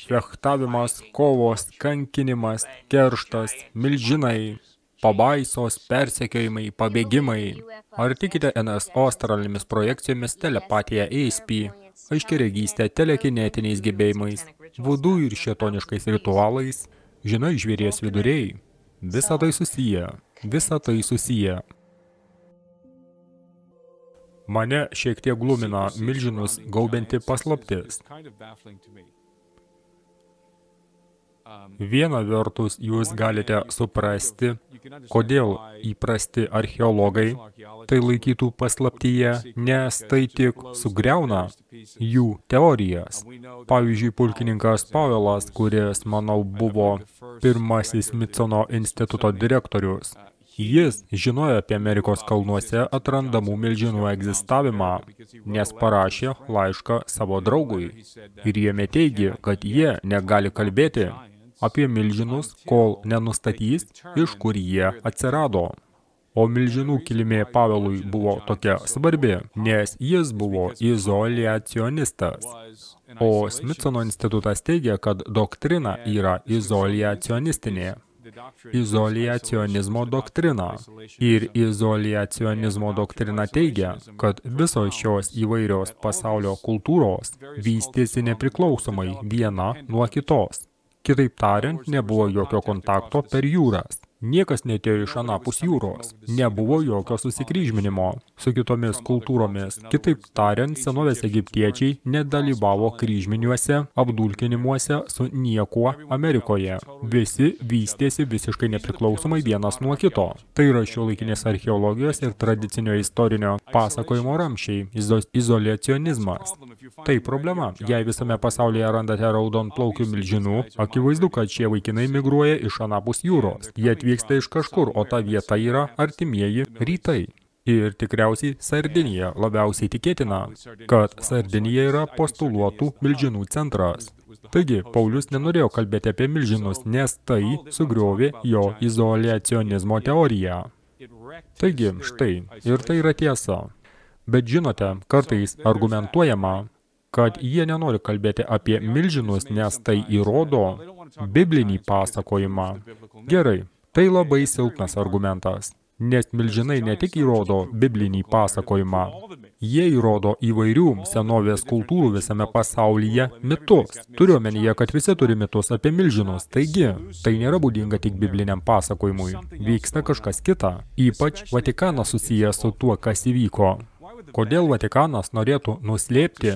Fechtavimas, kovos, kankinimas, kerštas, milžinai, pabaisos, persekiojimai, pabėgimai. Ar tikite NSO astralinimis projekcijomis, telepatija, ESP, aiškiaregystė, telekinetiniais gebėjimais, vudų ir šėtoniškais ritualais, žinai, žvėries viduriai? Visa tai susiję. Visa tai susiję. Mane šiek tiek glumina milžinus gaubianti paslaptis. Viena vertus jūs galite suprasti, kodėl įprasti archeologai tai laikytų paslaptyje, nes tai tik sugriauna jų teorijas. Pavyzdžiui, pulkininkas Pavelas, kuris, manau, buvo pirmasis Smithsono instituto direktorius. Jis žinojo apie Amerikos kalnuose atrandamų milžinų egzistavimą, nes parašė laišką savo draugui. Ir jame teigė, kad jie negali kalbėti apie milžinus, kol nenustatys, iš kur jie atsirado. O milžinų kilmė Pavelui buvo tokia svarbi, nes jis buvo izoliacionistas. O Smithsono institutas teigia, kad doktrina yra izoliacionistinė. Izoliacionizmo doktrina. Ir izoliacionizmo doktrina teigia, kad visos šios įvairios pasaulio kultūros vystėsi nepriklausomai viena nuo kitos. Kitaip tariant, nebuvo jokio kontakto per jūras. Niekas netėjo iš anapus jūros. Nebuvo jokio susikryžminimo su kitomis kultūromis. Kitaip tariant, senovės egiptiečiai nedalyvavo kryžminiuose apdulkinimuose su niekuo Amerikoje. Visi vystėsi visiškai nepriklausomai vienas nuo kito. Tai yra šiuolaikinės archeologijos ir tradicinio istorinio pasakojimo ramsčiai, izoliacionizmas. Tai problema. Jei visame pasaulyje randate raudonplaukių milžinų, akivaizdu, kad šie vaikinai migruoja iš anapus jūros. Jie atvyksta iš kažkur, o ta vieta yra artimieji rytai. Ir tikriausiai Sardinija labiausiai tikėtina, kad Sardinija yra postuluotų milžinų centras. Taigi, Paulius nenorėjo kalbėti apie milžinus, nes tai sugriovė jo izoliacionizmo teoriją. Taigi, štai, ir tai yra tiesa. Bet žinote, kartais argumentuojama, kad jie nenori kalbėti apie milžinus, nes tai įrodo biblinį pasakojimą. Gerai, tai labai silpnas argumentas, nes milžinai ne tik įrodo biblinį pasakojimą, jie įrodo įvairių senovės kultūrų visame pasaulyje mitus. Turiu omenyje, kad visi turi mitus apie milžinus, taigi tai nėra būdinga tik bibliniam pasakojimui. Vyksta kažkas kita, ypač Vatikanas susijęs su tuo, kas įvyko. Kodėl Vatikanas norėtų nuslėpti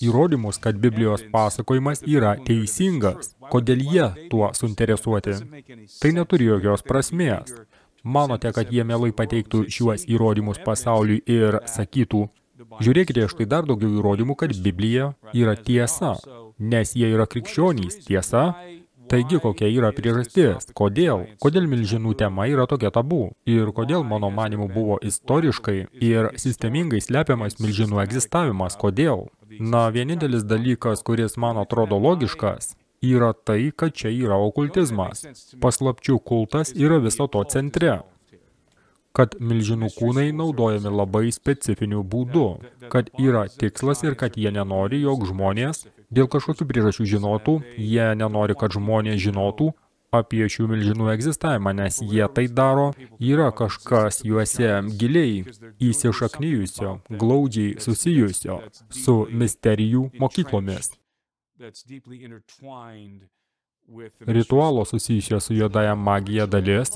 įrodymus, kad Biblijos pasakojimas yra teisingas? Kodėl jie tuo suinteresuoti? Tai neturi jokios prasmės. Manote, kad jie mielai pateiktų šiuos įrodymus pasauliui ir sakytų, žiūrėkite, štai dar daugiau įrodymų, kad Biblija yra tiesa, nes jie yra krikščionys, tiesa? Taigi, kokia yra priežastis? Kodėl? Kodėl milžinų tema yra tokia tabu? Ir kodėl, mano manimu, buvo istoriškai ir sistemingai slepiamas milžinų egzistavimas? Kodėl? Na, vienintelis dalykas, kuris man atrodo logiškas, yra tai, kad čia yra okultizmas. Paslapčių kultas yra viso to centre. Kad milžinų kūnai naudojami labai specifiniu būdu, kad yra tikslas ir kad jie nenori, jog žmonės dėl kažkokių priežasčių žinotų, jie nenori, kad žmonės žinotų apie šių milžinų egzistavimą, nes jie tai daro, yra kažkas juose giliai įsišaknyjusio, glaudžiai susijusio su misterijų mokyklomis. Ritualo susijusio su juodąja magija dalis,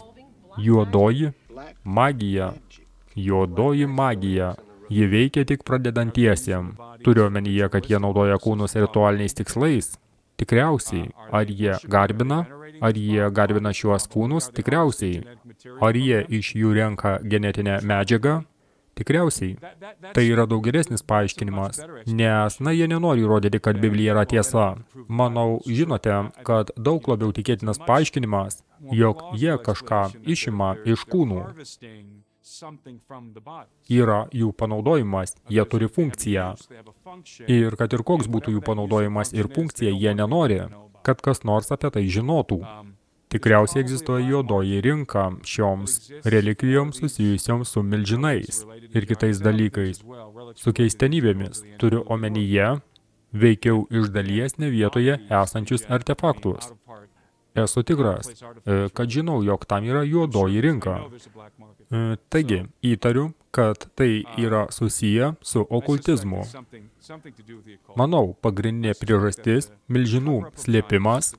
juodoji magija. Juodoji magija. Ji veikia tik pradedantiesiem. Turiu omenyje, kad jie naudoja kūnus ritualiniais tikslais. Tikriausiai. Ar jie garbina? Ar jie garbina šiuos kūnus? Tikriausiai. Ar jie iš jų renka genetinę medžiagą? Tikriausiai. Tai yra daug geresnis paaiškinimas, nes, na, jie nenori įrodyti, kad Biblija yra tiesa. Manau, žinote, kad daug labiau tikėtinas paaiškinimas, jog jie kažką išima iš kūnų. Yra jų panaudojimas, jie turi funkciją. Ir kad ir koks būtų jų panaudojimas ir funkcija, jie nenori, kad kas nors apie tai žinotų. Tikriausiai egzistuoja juodoji rinka šioms relikvijoms susijusioms su milžinais ir kitais dalykais, su keistenybėmis. Turiu omenyje, veikiau iš dalies ne vietoje esančius artefaktus. Esu tikras, kad žinau, jog tam yra juodoji rinka. Taigi, įtariu, kad tai yra susiję su okultizmu. Manau, pagrindinė priežastis – milžinų slėpimas,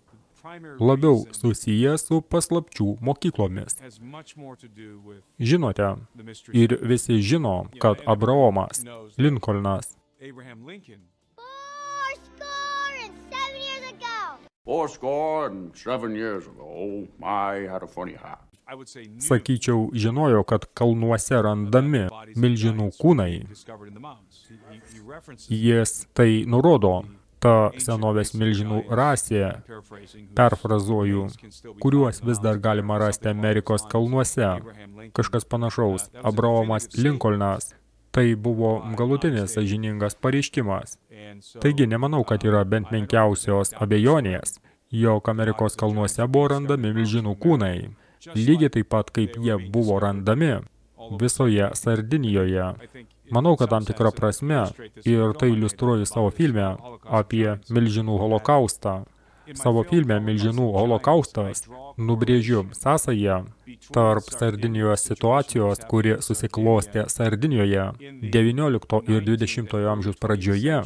labiau susiję su paslapčių mokyklomis. Žinote, ir visi žino, kad Abraomas Lincolnas sakyčiau, žinojo, kad kalnuose randami milžinų kūnai. Jis tai nurodo, ta senovės milžinų rasė, perfrazuoju, kuriuos vis dar galima rasti Amerikos kalnuose. Kažkas panašaus, Abraomas Lincolnas. Tai buvo galutinis sąžiningas pareiškimas. Taigi nemanau, kad yra bent menkiausios abejonės, jog Amerikos kalnuose buvo randami milžinų kūnai. Lygiai taip pat, kaip jie buvo randami visoje Sardinijoje. Manau, kad tam tikra prasme, ir tai iliustruoju savo filme apie milžinų holokaustą. Savo filme Milžinų holokaustas nubrėžiu sąsają tarp Sardinijos situacijos, kuri susiklostė Sardinijoje 19 ir 20 amžiaus pradžioje,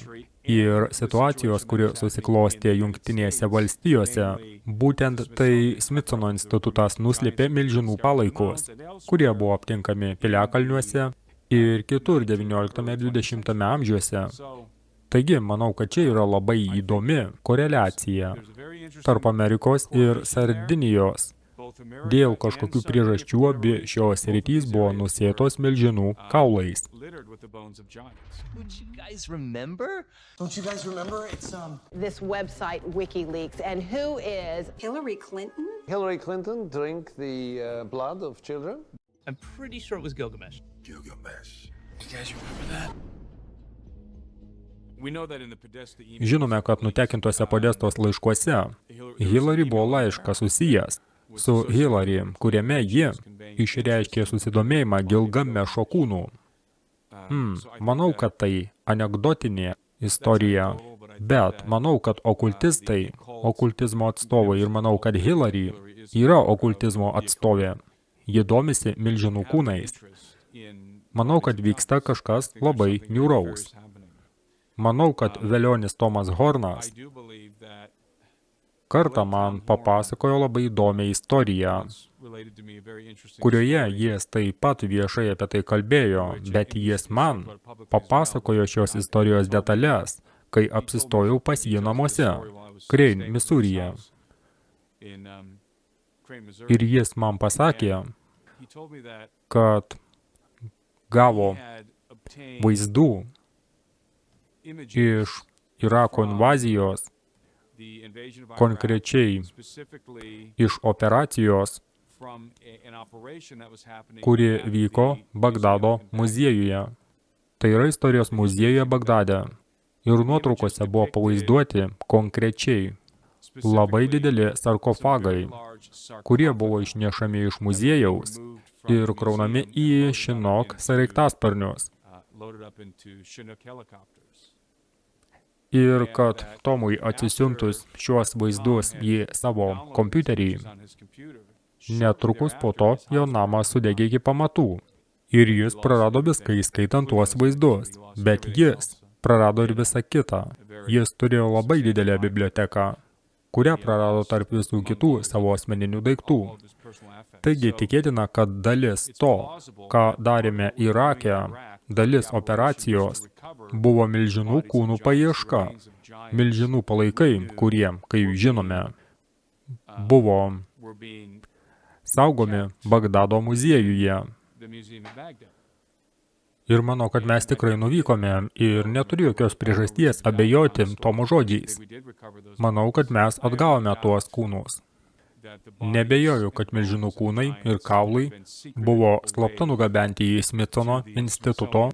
ir situacijos, kuri susiklostė Jungtinėse valstijose. Būtent tai Smithsono institutas nuslėpė milžinų palaikus, kurie buvo aptinkami piliakalniuose ir kitur 19 ir 20 amžiuose. Taigi, manau, kad čia yra labai įdomi koreliacija tarp Amerikos ir Sardinijos. Dėl kažkokių priežasčių abi šios sritys buvo nusėtos milžinų kaulais. Don't you guys remember? It's this website, WikiLeaks, and who is Hillary Clinton? Hillary Clinton drank the blood of children? I'm pretty sure it was Gilgamesh. Gilgamesh. You guys remember that? Žinome, kad nutekintuose Podestos laiškuose Hillary buvo laiškas susijęs su Hillary, kuriame ji išreiškė susidomėjimą Gilgamešo kūnų. Manau, kad tai anekdotinė istorija, bet manau, kad okultistai, okultizmo atstovai, ir manau, kad Hillary yra okultizmo atstovė. Ji domisi milžinų kūnais. Manau, kad vyksta kažkas labai niūraus. Manau, kad velionis Tomas Hornas kartą man papasakojo labai įdomią istoriją, kurioje jis taip pat viešai apie tai kalbėjo, bet jis man papasakojo šios istorijos detalės, kai apsistojau pas jį namuose, Crane, Misūryje. Ir jis man pasakė, kad gavo vaizdų iš Irako invazijos, konkrečiai iš operacijos, kuri vyko Bagdado muziejuje. Tai yra istorijos muziejuje Bagdade. Ir nuotraukose buvo pavaizduoti konkrečiai labai dideli sarkofagai, kurie buvo išnešami iš muziejaus ir kraunami į Chinook sraigtasparnius. Ir kad Tomui atsisiuntus šiuos vaizdus į savo kompiuterį, netrukus po to jo namas sudegė iki pamatų. Ir jis prarado viską, įskaitant tuos vaizdus. Bet jis prarado ir visą kitą. Jis turėjo labai didelę biblioteką, kurią prarado tarp visų kitų savo asmeninių daiktų. Taigi tikėtina, kad dalis to, ką darėme Irake, dalis operacijos, buvo milžinų kūnų paieška. Milžinų palaikai, kurie, kaip žinome, buvo saugomi Bagdado muziejuje. Ir manau, kad mes tikrai nuvykome ir neturiu jokios priežasties abejoti Tomo žodžiais. Manau, kad mes atgavome tuos kūnus. Nebejoju, kad milžinų kūnai ir kaulai buvo slapta nugabenti į Smithsono instituto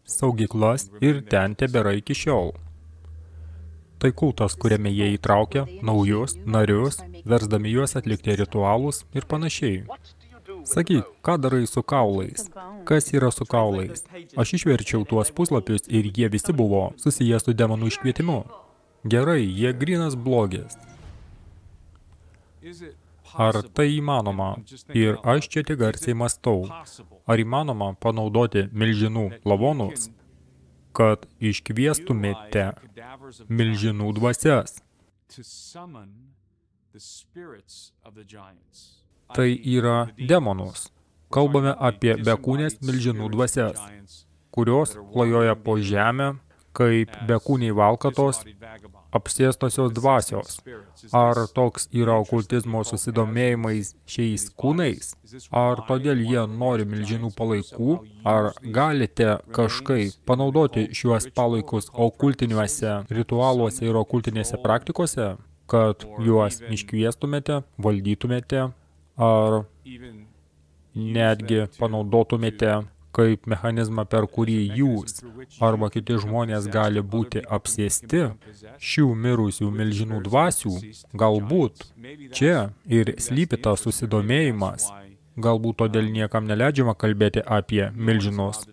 saugyklas ir ten tebėra iki šiol. Tai kultas, kuriame jie įtraukia naujus narius, versdami juos atlikti ritualus ir panašiai. Sakyk, ką darai su kaulais? Kas yra su kaulais? Aš išverčiau tuos puslapius ir jie visi buvo susiję su demonų iškvietimu. Gerai, jie grynas blogis. Ar tai įmanoma? Ir aš čia tik garsiai mąstau. Ar įmanoma panaudoti milžinų lavonus, kad iškviestumėte milžinų dvasias? Tai yra demonus. Kalbame apie bekūnės milžinų dvasias, kurios klajoja po žemę, kaip bekūniai valkatos, apsėstosios dvasios. Ar toks yra okultizmo susidomėjimais šiais kūnais? Ar todėl jie nori milžinų palaikų? Ar galite kažkaip panaudoti šiuos palaikus okultiniuose ritualuose ir okultinėse praktikose, kad juos iškviestumėte, valdytumėte, ar netgi panaudotumėte kaip mechanizmą, per kurį jūs arba kiti žmonės gali būti apsėsti šių mirusių milžinų dvasių? Galbūt čia ir slypi tas susidomėjimas. Galbūt todėl niekam neleidžiama kalbėti apie milžinus.